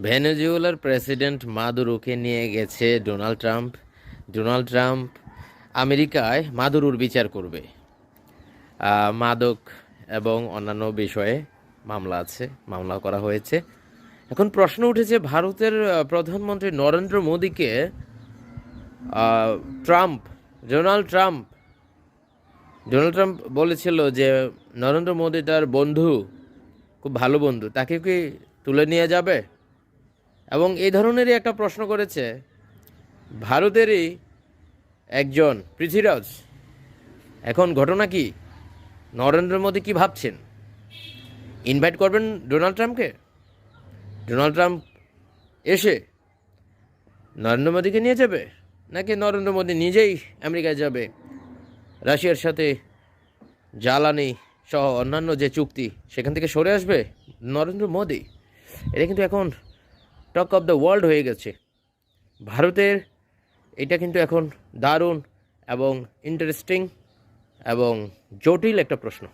ভেনেজুয়েলার প্রেসিডেন্ট মাদুরোকে নিয়ে গেছে ডোনাল্ড ট্রাম্প। ডোনাল্ড ট্রাম্প আমেরিকায় মাদুরোর বিচার করবে। মাদক এবং অন্যান্য বিষয়ে মামলা করা হয়েছে। এখন প্রশ্ন উঠেছে ভারতের প্রধানমন্ত্রী নরেন্দ্র মোদীকে আহ, Trump Donald Trump Donald Trump বলেছিল যে নরেন্দ্র মোদী তার বন্ধু, খুব ভালো বন্ধু, তাকে কি তুলে নিয়ে যাবে? এবং এই ধরনেরই একটা প্রশ্ন করেছে ভারতেরই একজন পৃথ্বীরাজ। এখন ঘটনা কি? নরেন্দ্র মোদী কি ভাবছেন? ইনভাইট করবেন ডোনাল্ড ট্রাম্পকে? ডোনাল্ড ট্রাম্প এসে নরেন্দ্র মোদীকে নিয়ে যাবে, নাকি নরেন্দ্র মোদী নিজেই আমেরিকায় যাবে? রাশিয়ার সাথে জ্বালানি সহ অন্যান্য যে চুক্তি, সেখান থেকে সরে আসবে নরেন্দ্র মোদী। এটা কিন্তু এখন টক অফ দ্য ওয়ার্ল্ড হয়ে গেছে। ভারতের এটা কিন্তু এখন দারুণ এবং ইন্টারেস্টিং এবং জটিল একটা প্রশ্ন।